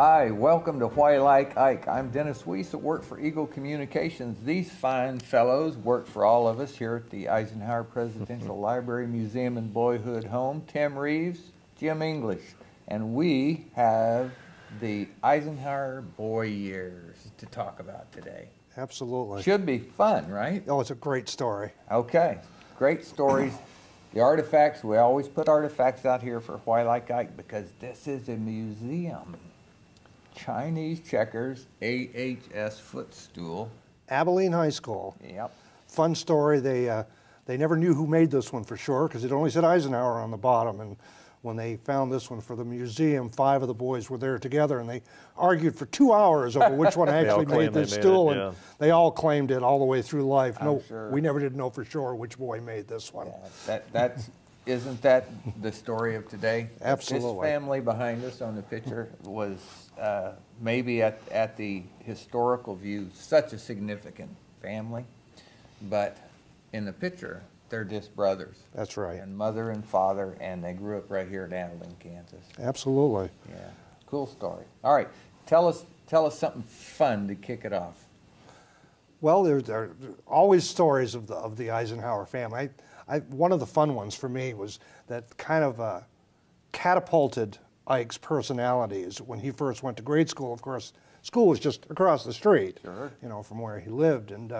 Hi, welcome to Why Like Ike. I'm Dennis Weiss at work for Eagle Communications. These fine fellows work for all of us here at the Eisenhower Presidential Library Museum and Boyhood Home. Tim Reeves, Jim English, and we have the Eisenhower boy years to talk about today. Absolutely. Should be fun, right? Oh, it's a great story. Okay, great stories. The artifacts, we always put artifacts out here for Why Like Ike because this is a museum. Chinese checkers, AHS footstool. Abilene High School. Yep. Fun story. They never knew who made this one for sure because it only said Eisenhower on the bottom. And when they found this one for the museum, 5 of the boys were there together and they argued for 2 hours over which one actually made this stool. And they all claimed it all the way through life. No, sure. We never did know for sure which boy made this one. Yeah, isn't that the story of today? Absolutely. This family behind us on the picture was maybe at the historical view such a significant family, but in the picture they're just brothers. That's right. And mother and father, and they grew up right here in Abilene, Kansas. Absolutely. Yeah, cool story. All right, tell us something fun to kick it off. Well, there are always stories of the Eisenhower family. One of the fun ones for me was that kind of catapulted Ike's personalities when he first went to grade school. Of course, school was just across the street, sure, you know, from where he lived. And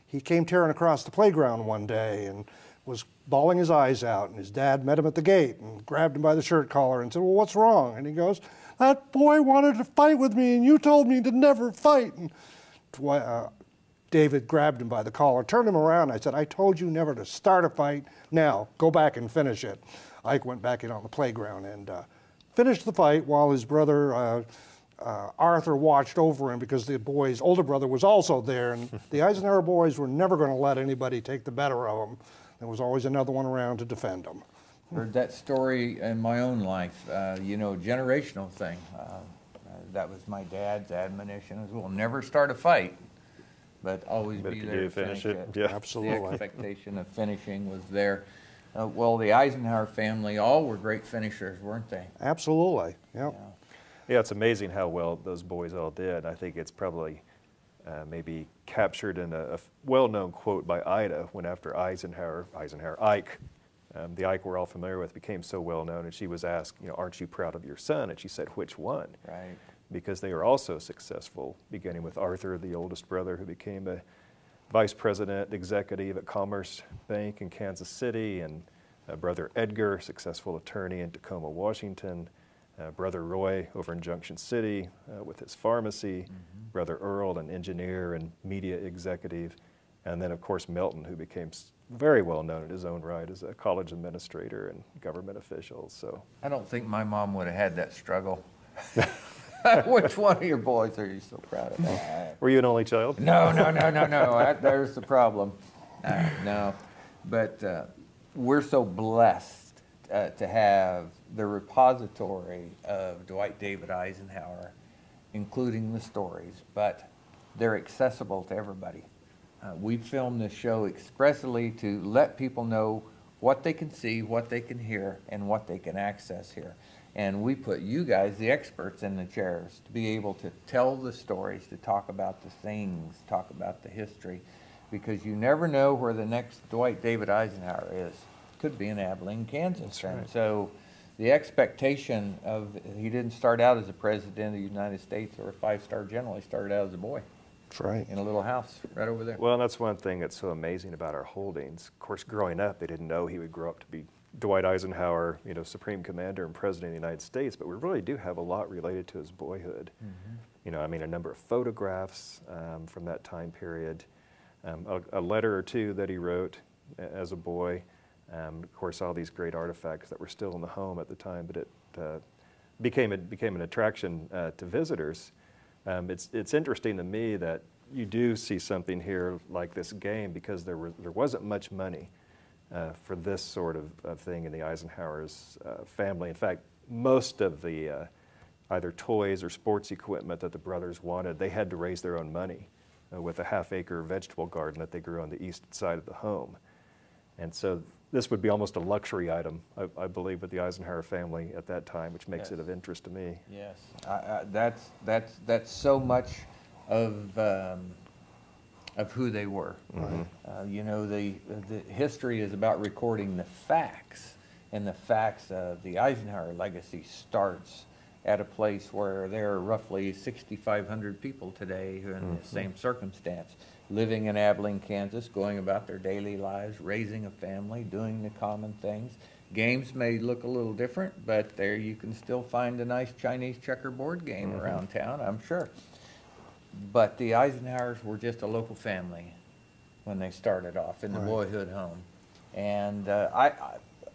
he came tearing across the playground one day and was bawling his eyes out. And his dad met him at the gate and grabbed him by the shirt collar and said, "Well, what's wrong?" And he goes, "That boy wanted to fight with me, and you told me to never fight." And David grabbed him by the collar, turned him around. I said, "I told you never to start a fight. Now, go back and finish it." Ike went back in on the playground and finished the fight while his brother Arthur watched over him because the boy's older brother was also there. And the Eisenhower boys were never going to let anybody take the better of them. There was always another one around to defend them. Heard that story in my own life, you know, generational thing. That was my dad's admonition as well. Never start a fight, but always be there to finish it. Yeah, absolutely. The expectation of finishing was there. Well, the Eisenhower family all were great finishers, weren't they? Absolutely, yep. Yeah, it's amazing how well those boys all did. I think it's probably maybe captured in a well-known quote by Ida when after Eisenhower Ike, the Ike we're all familiar with, became so well-known, and she was asked, you know, "Aren't you proud of your son?" And she said, "Which one?" Right. Because they were also successful, beginning with Arthur, the oldest brother, who became a vice president executive at Commerce Bank in Kansas City, and brother Edgar, successful attorney in Tacoma, Washington, brother Roy over in Junction City with his pharmacy, brother Earl, an engineer and media executive, and then of course Milton, who became very well known in his own right as a college administrator and government official. So I don't think my mom would have had that struggle. Which one of your boys are you so proud of? Were you an only child? No. There's the problem. No, but we're so blessed to have the repository of Dwight David Eisenhower, including the stories, but they're accessible to everybody. We filmed this show expressly to let people know what they can see, what they can hear, and what they can access here. And we put you guys, the experts, in the chairs to be able to tell the stories, to talk about the things, talk about the history, because you never know where the next Dwight David Eisenhower is. Could be in Abilene, Kansas. That's right. And so the expectation of, he didn't start out as a president of the United States or a 5-star general, he started out as a boy. That's right. In a little house right over there. Well, that's one thing that's so amazing about our holdings. Of course, growing up, they didn't know he would grow up to be Dwight Eisenhower, you know, Supreme Commander and President of the United States, but we really do have a lot related to his boyhood. You know, I mean, a number of photographs from that time period, a letter or two that he wrote as a boy, of course, all these great artifacts that were still in the home at the time, but it became an attraction to visitors. It's interesting to me that you do see something here like this game because there wasn't much money for this sort of thing in the Eisenhower's family. In fact, most of the either toys or sports equipment that the brothers wanted, they had to raise their own money with a half-acre vegetable garden that they grew on the east side of the home. And so this would be almost a luxury item, I believe, with the Eisenhower family at that time, which makes Yes. it of interest to me. Yes, that's so much of who they were. You know, the history is about recording the facts, and the facts of the Eisenhower legacy starts at a place where there are roughly 6,500 people today who are in the same circumstance, living in Abilene, Kansas, going about their daily lives, raising a family, doing the common things. Games may look a little different, but there you can still find a nice Chinese checkerboard game around town, I'm sure. But the Eisenhowers were just a local family when they started off in the Boyhood home. And I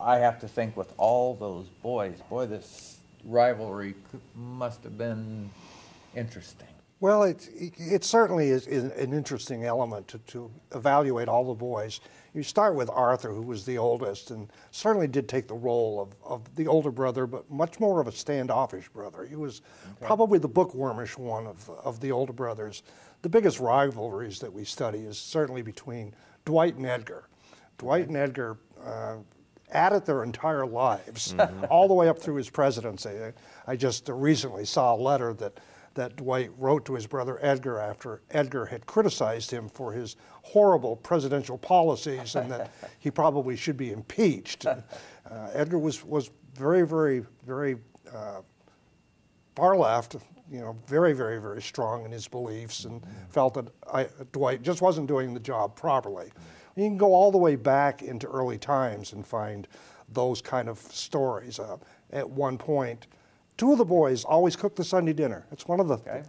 have to think with all those boys, boy, this rivalry must have been interesting. Well, it certainly is an interesting element to evaluate all the boys. You start with Arthur, who was the oldest, and certainly did take the role of the older brother, but much more of a standoffish brother. He was probably the bookwormish one of the older brothers. The biggest rivalries that we study is certainly between Dwight and Edgar. Dwight and Edgar at it their entire lives, all the way up through his presidency. I just recently saw a letter that Dwight wrote to his brother Edgar after Edgar had criticized him for his horrible presidential policies and that he probably should be impeached. Edgar was very, very, very far left, you know, very, very, very strong in his beliefs, and felt that Dwight just wasn't doing the job properly. You can go all the way back into early times and find those kind of stories. At one point, two of the boys always cooked the Sunday dinner. It's one of the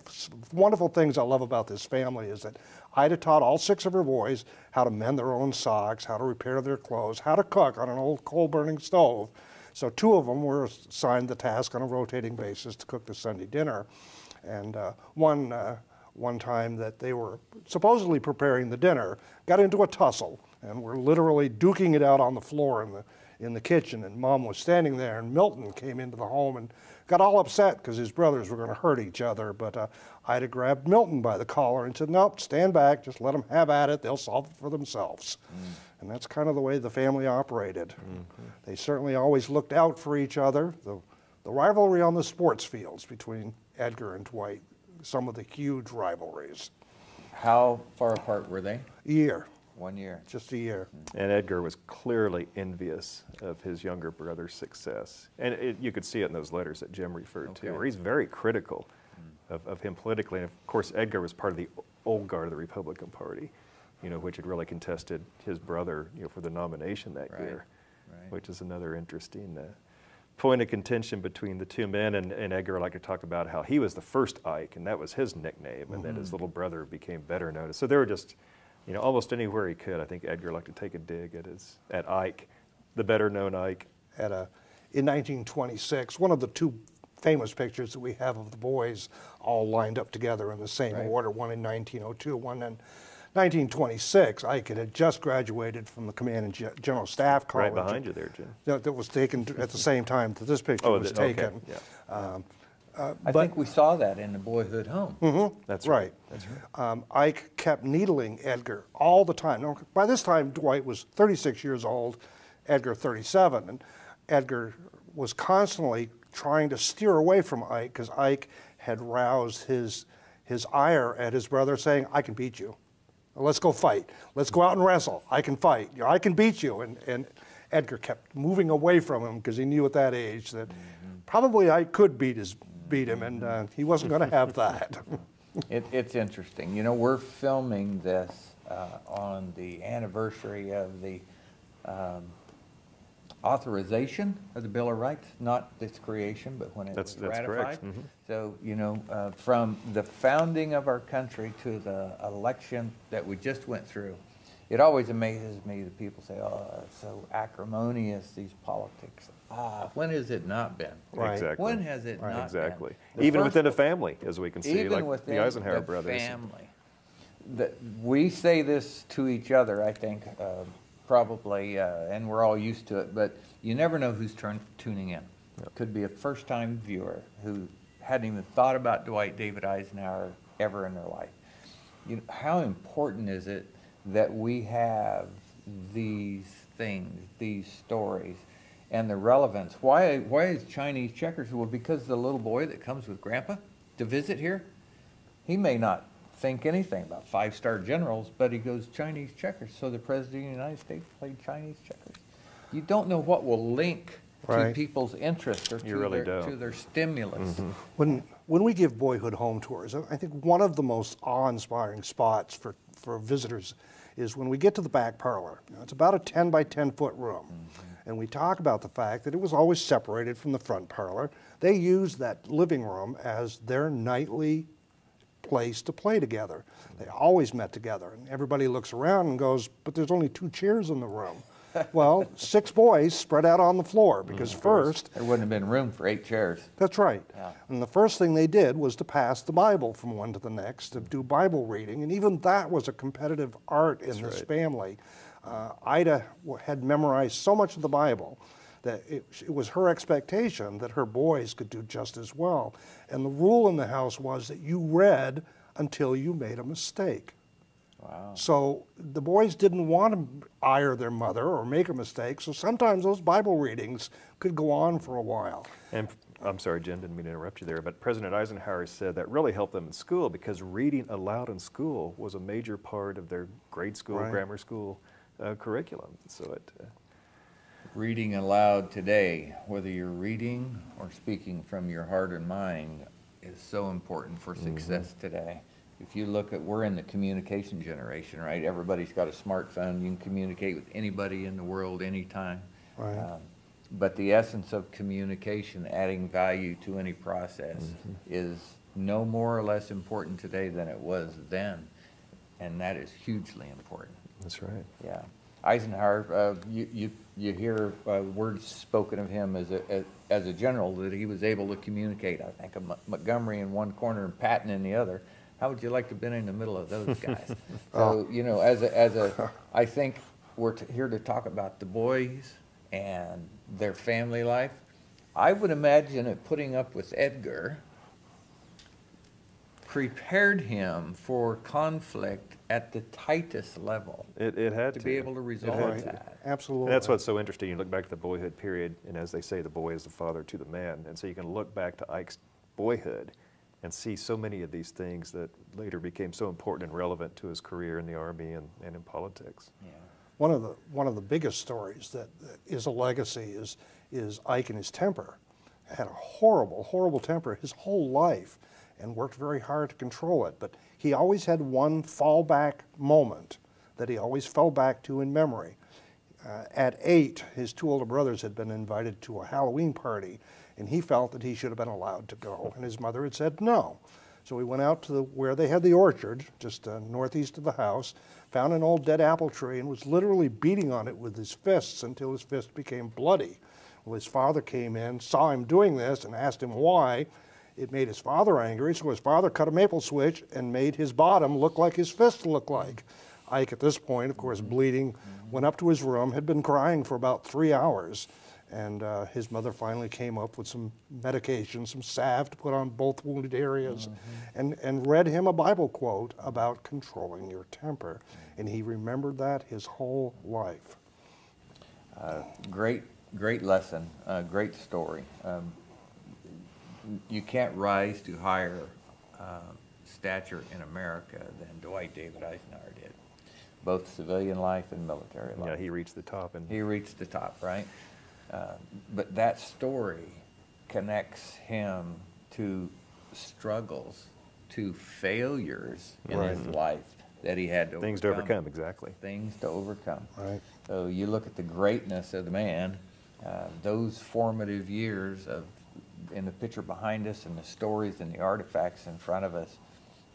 wonderful things I love about this family is that Ida taught all 6 of her boys how to mend their own socks, how to repair their clothes, how to cook on an old coal-burning stove. So 2 of them were assigned the task on a rotating basis to cook the Sunday dinner. And one time that they were supposedly preparing the dinner, got into a tussle, and were literally duking it out on the floor in the kitchen, and Mom was standing there, and Milton came into the home and got all upset because his brothers were going to hurt each other, but Ida grabbed Milton by the collar and said, nope, stand back, just let them have at it, they'll solve it for themselves. And that's kind of the way the family operated. They certainly always looked out for each other. The rivalry on the sports fields between Edgar and Dwight, some of the huge rivalries. How far apart were they? A year. 1 year. Just a year. And Edgar was clearly envious of his younger brother's success. And you could see it in those letters that Jim referred to, where he's very critical of him politically. And of course, Edgar was part of the old guard of the Republican Party, you know, which had really contested his brother, you know, for the nomination that year, which is another interesting point of contention between the two men. And Edgar liked to talk about how he was the first Ike, and that was his nickname, and then his little brother became better known. So they were just, you know, almost anywhere he could. I think Edgar liked to take a dig at Ike, the better known Ike. In 1926, one of the 2 famous pictures that we have of the boys all lined up together in the same order, one in 1902, one in 1926. Ike had just graduated from the Command and General Staff College. Right behind you there, Jim. That was taken at the same time that this picture was taken. Yeah. I think we saw that in the Boyhood home. That's right. That's right. Ike kept needling Edgar all the time. Now, by this time, Dwight was 36 years old, Edgar 37, and Edgar was constantly trying to steer away from Ike because Ike had roused his ire at his brother, saying, I can beat you. Let's go fight. Let's go out and wrestle. I can fight. You know, I can beat you. And Edgar kept moving away from him because he knew at that age that probably I could beat him, and he wasn't going to have that. It's interesting. You know, we're filming this on the anniversary of the authorization of the Bill of Rights, not its creation, but when it was ratified. Correct. So, you know, from the founding of our country to the election that we just went through, it always amazes me that people say, oh, it's so acrimonious, these politics. When has it not been? Right. Exactly. When has it not Exactly. been? Even within a family, as we can see, Even like within the Eisenhower the brothers. family. We say this to each other, I think, probably, and we're all used to it, but you never know who's tuning in. Yep. Could be a first-time viewer who hadn't even thought about Dwight David Eisenhower ever in their life. You know, how important is it that we have these things, these stories, and the relevance. Why is Chinese checkers? Well, because the little boy that comes with Grandpa to visit here, he may not think anything about five-star generals, but he goes Chinese checkers. So the President of the United States played Chinese checkers. You don't know what will link to Right. people's interest or to their stimulus. When we give Boyhood home tours, I think one of the most awe-inspiring spots for visitors is when we get to the back parlor. You know, it's about a 10 by 10 foot room. And we talk about the fact that it was always separated from the front parlor. They used that living room as their nightly place to play together. They always met together. And everybody looks around and goes, but there's only 2 chairs in the room. Well, 6 boys spread out on the floor because first... There wouldn't have been room for 8 chairs. That's right. Yeah. And the first thing they did was to pass the Bible from one to the next, to do Bible reading, and even that was a competitive art in this family. Ida had memorized so much of the Bible that it was her expectation that her boys could do just as well. And the rule in the house was that you read until you made a mistake. Wow. So the boys didn't want to ire their mother or make a mistake, so sometimes those Bible readings could go on for a while. And I'm sorry, Jim, didn't mean to interrupt you there, but President Eisenhower said that really helped them in school because reading aloud in school was a major part of their grade school, grammar school curriculum. So it Reading aloud today, whether you're reading or speaking from your heart and mind, is so important for success today. If you look at, we're in the communication generation, right? Everybody's got a smartphone. You can communicate with anybody in the world anytime. Right. But the essence of communication, adding value to any process, is no more or less important today than it was then. And that is hugely important. That's right. Yeah. Eisenhower, you hear words spoken of him as a general, that he was able to communicate, I think, of Montgomery in one corner and Patton in the other. How would you like to have been in the middle of those guys? So, you know, I think we're here to talk about the boys and their family life. I would imagine that putting up with Edgar prepared him for conflict at the tightest level. It had to be able to resolve that. Absolutely. And that's what's so interesting. You look back to the Boyhood period, and as they say, the boy is the father to the man. And so you can look back to Ike's boyhood and see so many of these things that later became so important and relevant to his career in the Army and in politics. Yeah. One of the biggest stories that is a legacy is Ike and his temper. Had a horrible, horrible temper his whole life and worked very hard to control it. But he always had one fallback moment that he always fell back to in memory. At 8, his 2 older brothers had been invited to a Halloween party, and he felt that he should have been allowed to go, and his mother had said no. So he went out to where they had the orchard, just northeast of the house, found an old dead apple tree, and was literally beating on it with his fists until his fist became bloody. Well, his father came in, saw him doing this, and asked him why. It made his father angry, so his father cut a maple switch and made his bottom look like his fist looked like. Ike, at this point, of course, bleeding, went up to his room, had been crying for about 3 hours, and his mother finally came up with some medication, some salve to put on both wounded areas, and read him a Bible quote about controlling your temper. And he remembered that his whole life. Great lesson, great story. You can't rise to higher stature in America than Dwight David Eisenhower did, both civilian life and military life. Yeah, he reached the top. He reached the top, right? But that story connects him to struggles, to failures in his life that he had to Things to overcome, exactly. Things to overcome. Right. So you look at the greatness of the man, those formative years in the picture behind us and the stories and the artifacts in front of us,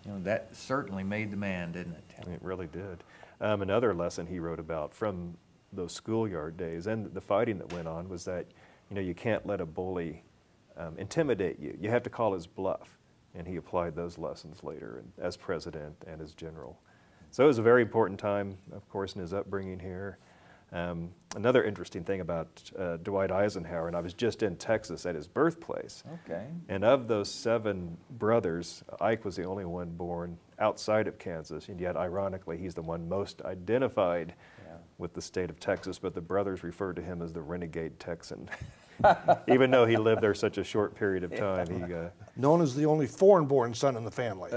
you know, that certainly made the man, didn't it, Tim? It really did. Another lesson he wrote about from those schoolyard days and the fighting that went on was that, you know, you can't let a bully intimidate you. You have to call his bluff. And he applied those lessons later as president and as general. So it was a very important time, of course, in his upbringing here. Another interesting thing about Dwight Eisenhower, and I was just in Texas at his birthplace. Okay. And of those 7 brothers, Ike was the only one born outside of Kansas, and yet ironically he's the one most identified with the state of Texas, but the brothers referred to him as the renegade Texan. Even though he lived there such a short period of time, he known as the only foreign-born son in the family.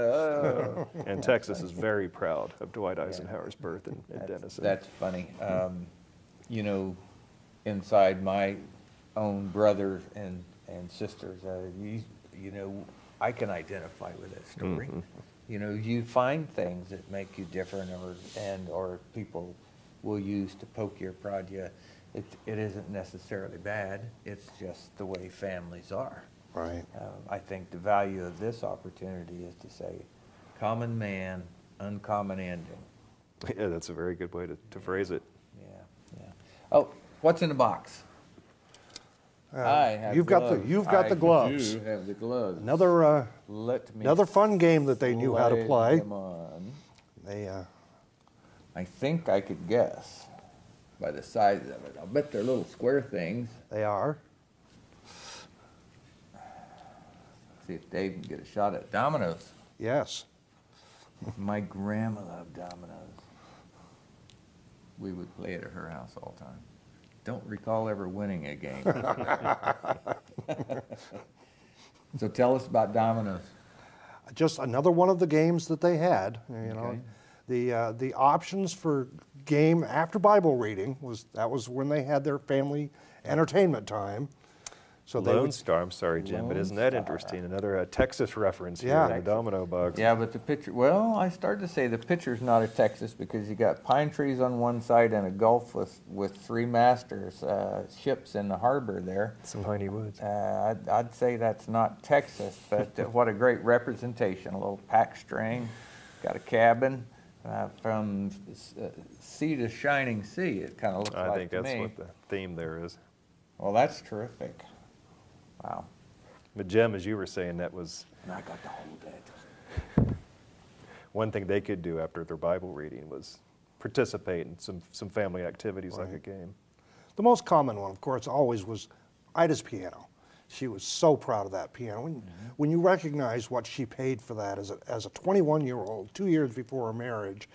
And Texas is very proud of Dwight Eisenhower's birth in Denison. That's funny. You know, inside my own brothers and sisters, you know, I can identify with that story. You know, you find things that make you different, or people will use to poke you or prod you. It isn't necessarily bad. It's just the way families are. Right. I think the value of this opportunity is to say, common man, uncommon ending. Yeah, that's a very good way to phrase it. Yeah. Oh, what's in the box? I have you've gloves. got the gloves. I do have the gloves. Another fun game that they knew how to play. Them on. They I think I could guess by the size of it. I'll bet they're little square things. They are. See if Dave can get a shot at dominoes. Yes. My grandma loved dominoes. We would play it at her house all the time. Don't recall ever winning a game. So tell us about dominoes. Just another one of the games that they had. You know, the options for game after Bible reading was when they had their family entertainment time. So Lone Star, I'm sorry, Jim, but isn't that interesting? Another Texas reference here in the domino box. Yeah, but the picture, well, I started to say the picture's not a Texas because you got pine trees on one side and a gulf with three masters, ships in the harbor there. Some piney woods. I'd say that's not Texas, but what a great representation. A little pack string, got a cabin. From sea to shining sea, it kind of looks like to me. I think that's what the theme there is. Well, that's terrific. Wow. But Jim, as you were saying, that was... And I got to hold it. One thing they could do after their Bible reading was participate in some family activities like a game. The most common one, of course, always was Ida's piano. She was so proud of that piano. When you recognize what she paid for that as a 21-year-old, 2 years before her marriage,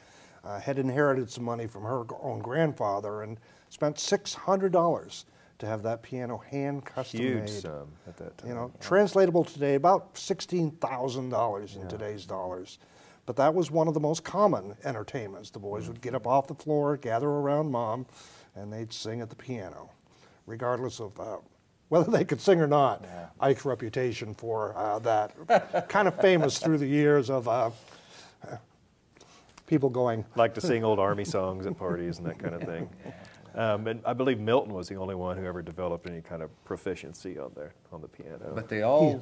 had inherited some money from her own grandfather and spent $600 to have that piano hand custom made. Huge sum at that time. You know, translatable today, about $16,000 in today's dollars. But that was one of the most common entertainments. The boys would get up off the floor, gather around Mom, and they'd sing at the piano, regardless of whether they could sing or not. Ike's reputation for that, kind of famous through the years of people going. Like to sing old Army songs at parties and that kind of thing. And I believe Milton was the only one who ever developed any kind of proficiency on the piano. But they all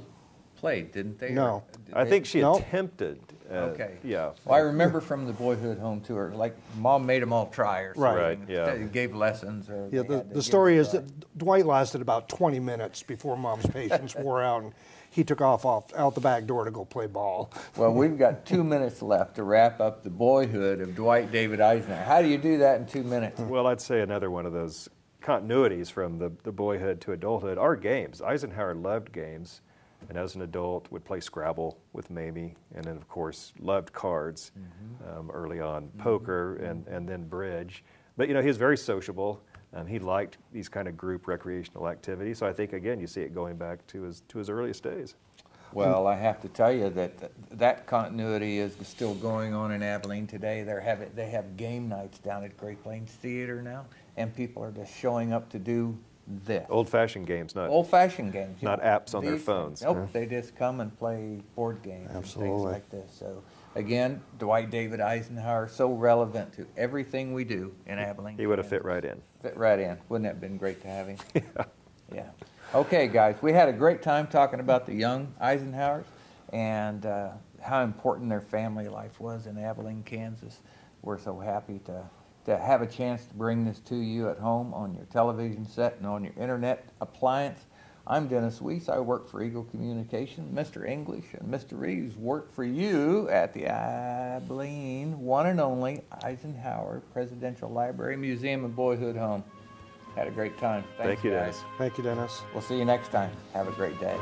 played, didn't they? No. I think she attempted. Okay. Yeah. Well, I remember from the Boyhood home tour, like Mom made them all try or something. Right, yeah. Gave lessons. Or Yeah, the story is that Dwight lasted about 20 minutes before Mom's patience wore out, and he took off out the back door to go play ball. Well, we've got 2 minutes left to wrap up the Boyhood of Dwight David Eisenhower. How do you do that in 2 minutes? Well, I'd say another one of those continuities from the boyhood to adulthood are games. Eisenhower loved games, and as an adult would play Scrabble with Mamie, and then of course loved cards early on, poker, and then bridge. But you know, he was very sociable. He liked these kind of group recreational activities. So I think again, you see it going back to his earliest days. Well, I have to tell you that continuity is still going on in Abilene today. They have game nights down at Great Plains Theater now, and people are just showing up to do this. Old-fashioned games, not old-fashioned games, not apps on their phones. Nope, they just come and play board games and things like this. So again, Dwight David Eisenhower, so relevant to everything we do in Abilene. He would have fit right in. Fit right in. Wouldn't that have been great to have him? Yeah. Okay, guys, we had a great time talking about the young Eisenhowers and how important their family life was in Abilene, Kansas. We're so happy to have a chance to bring this to you at home on your television set and on your internet appliance. I'm Dennis Weiss. I work for Eagle Communication. Mr. English and Mr. Reeves work for you at the Abilene one and only Eisenhower Presidential Library, Museum, and Boyhood Home. Had a great time. Thanks, Thank you, guys. Dennis. Thank you, Dennis. We'll see you next time. Have a great day.